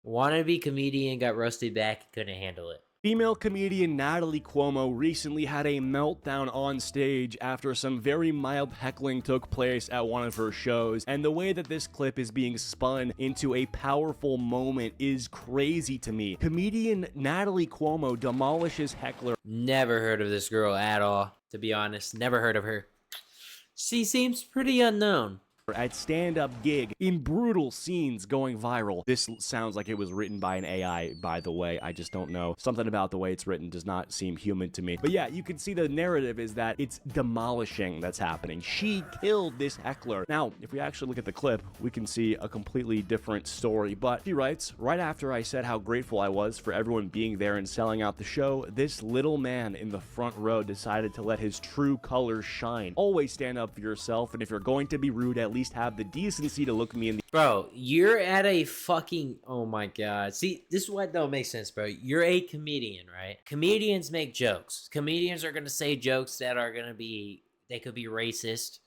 Wannabe comedian got roasted back, couldn't handle it. Female comedian Natalie Cuomo recently had a meltdown on stage after some very mild heckling took place at one of her shows, and the way that this clip is being spun into a powerful moment is crazy to me. Comedian Natalie Cuomo demolishes heckler. Never heard of this girl at all, to be honest. Never heard of her. She seems pretty unknown. At stand-up gig in brutal scenes going viral. This sounds like it was written by an AI, by the way. I just don't know. Something about the way it's written does not seem human to me. But yeah, you can see the narrative is that it's demolishing that's happening. She killed this heckler. Now, if we actually look at the clip, we can see a completely different story. But she writes, right after I said how grateful I was for everyone being there and selling out the show, this little man in the front row decided to let his true colors shine. Always stand up for yourself, and if you're going to be rude, at least have the decency to look me in the— Bro, you're at a fucking— oh my god. See, this is what don't make sense, bro. You're a comedian, right? Comedians make jokes. Comedians are gonna say jokes that are gonna be— they could be racist.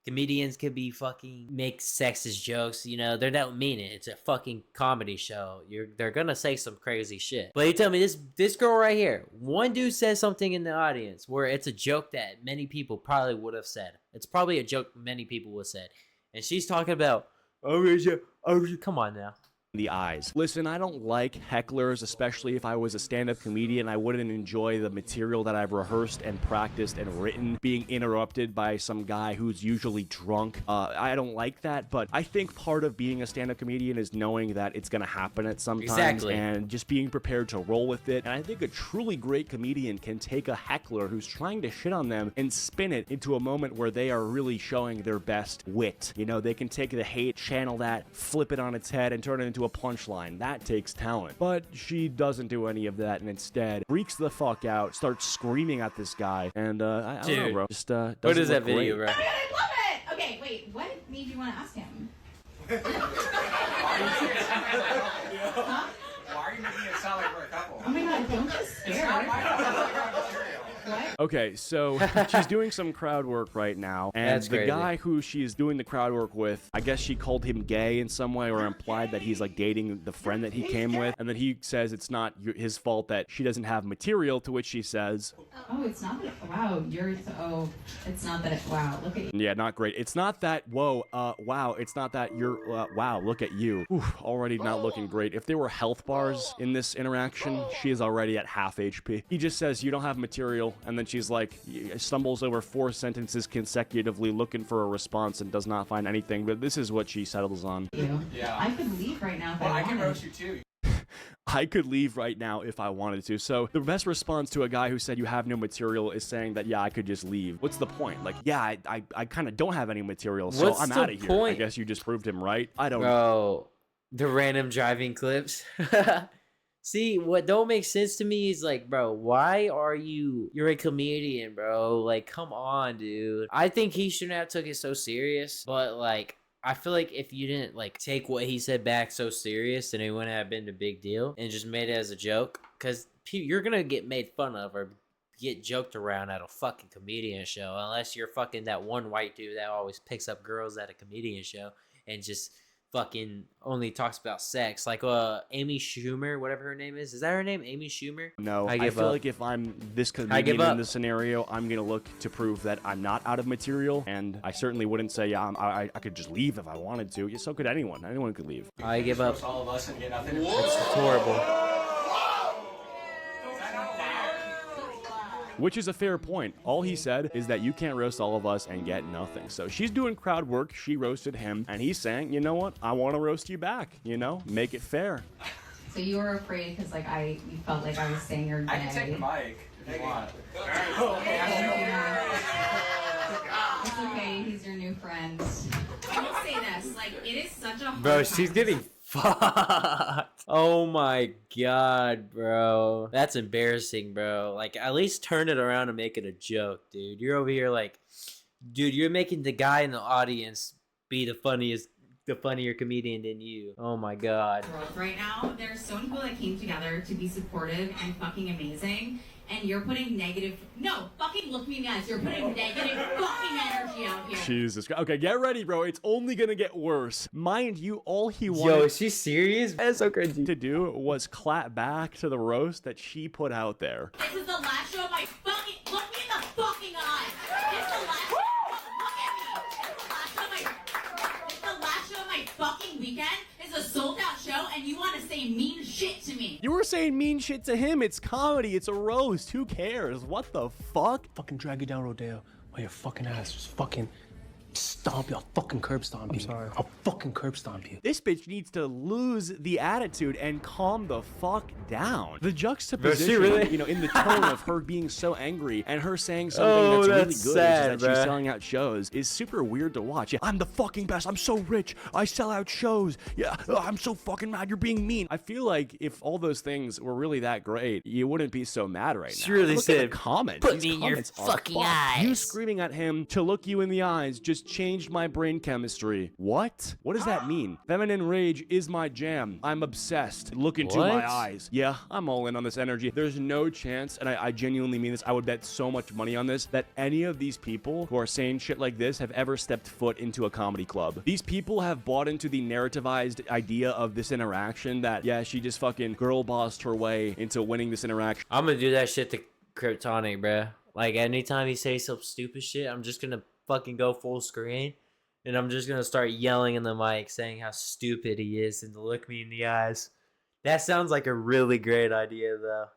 Comedians could be fucking make sexist jokes, you know, they don't mean it. It's a fucking comedy show. They're gonna say some crazy shit. But you tell me this girl right here, one dude says something in the audience where it's a joke that many people probably would have said. It's probably a joke many people would have said. And she's talking about, come on now. The eyes. Listen, I don't like hecklers, especially if I was a stand-up comedian. I wouldn't enjoy the material that I've rehearsed and practiced and written being interrupted by some guy who's usually drunk. I don't like that, but I think part of being a stand-up comedian is knowing that it's gonna happen at some times and just being prepared to roll with it. And I think a truly great comedian can take a heckler who's trying to shit on them and spin it into a moment where they are really showing their best wit. You know, they can take the hate, channel that, flip it on its head, and turn it into a punchline. That takes talent. But she doesn't do any of that and instead freaks the fuck out, starts screaming at this guy, and I don't know, bro. Just what is that video, bro? Oh my god, I love it! Okay, wait, what made you want to ask him? Huh? Why are you making it sound like we're a couple? Oh my god, don't get scared. What? Okay, so she's doing some crowd work right now, and the guy who she's doing the crowd work with, I guess she called him gay in some way or implied that he's like dating the friend that he came with, and then he says it's not his fault that she doesn't have material, to which she says, oh, it's not that, wow, you're, oh, it's not that, wow, look at you. Yeah, not great. It's not that, whoa, wow, it's not that you're, wow, look at you. Oof, already not looking great. If there were health bars in this interaction, she is already at half HP. He just says, you don't have material, and then she's like, stumbles over 4 sentences consecutively looking for a response and does not find anything, but this is what she settles on. Yeah. I could leave right now if I wanted. I can roast you too. I could leave right now if I wanted to. So the best response to a guy who said you have no material is saying that, yeah, I could just leave. What's the point? Like, yeah, I kind of don't have any material, so I'm out of here. I guess you just proved him right. I don't know. Bro, the random driving clips. See, what don't make sense to me is like, bro, why are you're a comedian, bro? Like, come on, dude. I think he shouldn't have took it so serious, but like, I feel like if you didn't like take what he said back so serious, then it wouldn't have been a big deal and just made it as a joke, because you're gonna get made fun of or get joked around at a fucking comedian show, unless you're fucking that one white dude that always picks up girls at a comedian show and just fucking only talks about sex, like Amy Schumer, whatever her name is that her name, Amy Schumer? No, I feel like if I'm this comedian in this scenario, I'm gonna look to prove that I'm not out of material, and I certainly wouldn't say, yeah, I could just leave if I wanted to. Yeah, so could anyone could leave. I give up. All of us and get nothing. It's horrible. Which is a fair point. All he said is that you can't roast all of us and get nothing. So she's doing crowd work, she roasted him, and he's saying, you know what, I want to roast you back, you know, make it fair. So you were afraid because like you felt like I was saying you're gay. I can take the mic if you want. It's okay, he's your new friend. I will say this, like, it is such a hard Bro, she's getting fucked. Oh my god, bro. That's embarrassing, bro. Like, at least turn it around and make it a joke, dude. You're over here like, dude, you're making the guy in the audience be the funniest the funnier comedian than you. Oh my god. World right now. There's so many people that came together to be supportive and fucking amazing. And you're putting negative. No, fucking look me in the eyes. You're putting negative fucking energy out here. Jesus Christ. Okay, get ready, bro. It's only gonna get worse. Mind you, all he wanted Yo, is she serious? That's so crazy. to do was clap back to the roast that she put out there. This is the last show of my fucking. Look me in the fucking eye. It's the last. Look at me. It's the last show of my fucking weekend. It's a sold out show, and you want to say mean shit to me. You were saying mean shit to him. It's comedy. It's a roast. Who cares? What the fuck? Fucking drag you down, Rodeo, while your fucking ass just fucking stomp you. I'll fucking curb stomp you. I'm sorry. I'll fucking curb stomp you. This bitch needs to lose the attitude and calm the fuck down. The juxtaposition, really? you know, in the tone of her being so angry and her saying something that's really good, sad, which is that bruh. she's selling out shows, is super weird to watch. Yeah, I'm the fucking best. I'm so rich. I sell out shows. Yeah, I'm so fucking mad. You're being mean. I feel like if all those things were really that great, you wouldn't be so mad right now. She really Look at the said, comments. "Put These me in your comments are fucking fucked. eyes." You screaming at him to look you in the eyes just changed my brain chemistry. What? What does that mean? Feminine rage is my jam. I'm obsessed. Look into What? my eyes. Yeah, I'm all in on this energy. There's no chance, and I genuinely mean this, I would bet so much money on this, that any of these people who are saying shit like this have ever stepped foot into a comedy club. These people have bought into the narrativized idea of this interaction that, yeah, she just fucking girl bossed her way into winning this interaction. I'm gonna do that shit to Kryptonic, bruh. Like, anytime he says some stupid shit, I'm just gonna fucking go full screen. And I'm just gonna start yelling in the mic, saying how stupid he is and to look me in the eyes. That sounds like a really great idea, though.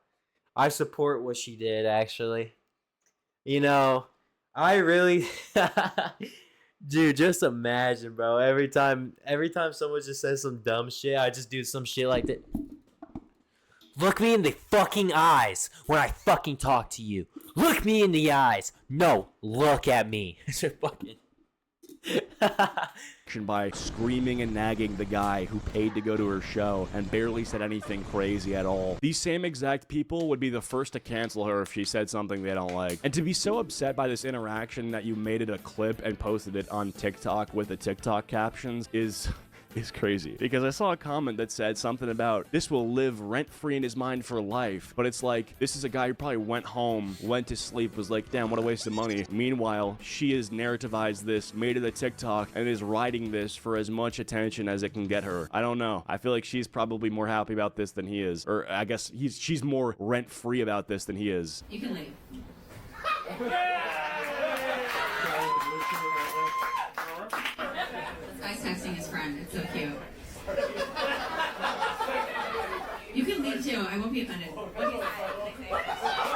I support what she did, actually. You know, I really... Dude, just imagine, bro. Every time someone just says some dumb shit, I just do some shit like that. Look me in the fucking eyes when I fucking talk to you. Look me in the eyes. No, look at me. It's a fucking... by screaming and nagging the guy who paid to go to her show and barely said anything crazy at all. These same exact people would be the first to cancel her if she said something they don't like. And to be so upset by this interaction that you made it a clip and posted it on TikTok with the TikTok captions is crazy. Because I saw a comment that said something about this will live rent-free in his mind for life. But it's like, this is a guy who probably went home, went to sleep, was like, damn, what a waste of money. Meanwhile, she has narrativized this, made it a TikTok, and is riding this for as much attention as it can get her. I don't know. I feel like she's probably more happy about this than he is. Or I guess she's more rent-free about this than he is. You can leave. This guy's texting his friend. It's so cute. You can leave too. I won't be offended. What do you say?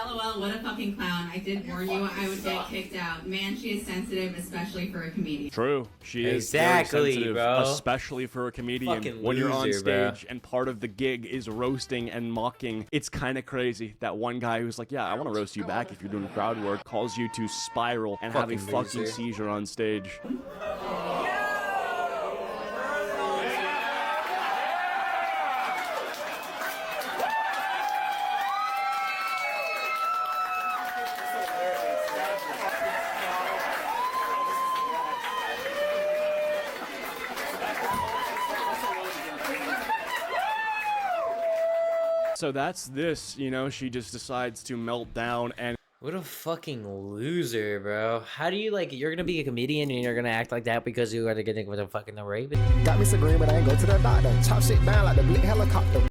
LOL, what a fucking clown. I did warn you I would get kicked out. Man, she is sensitive, especially for a comedian. True. She is very Exactly, sensitive, bro. especially for a comedian. Fucking When you're on loser, bro. stage and part of the gig is roasting and mocking, it's kind of crazy that one guy who's like, yeah, I want to roast you back if you're doing crowd work, calls you to spiral and have a Fucking fucking loser. seizure on stage. So that's this, you know, she just decides to melt down and What a fucking loser, bro. How do you, like, you're gonna be a comedian and you're gonna act like that because you gotta get with a fucking rape? Got me so green, but I ain't go to the doctor. Chop shit down like the blick helicopter.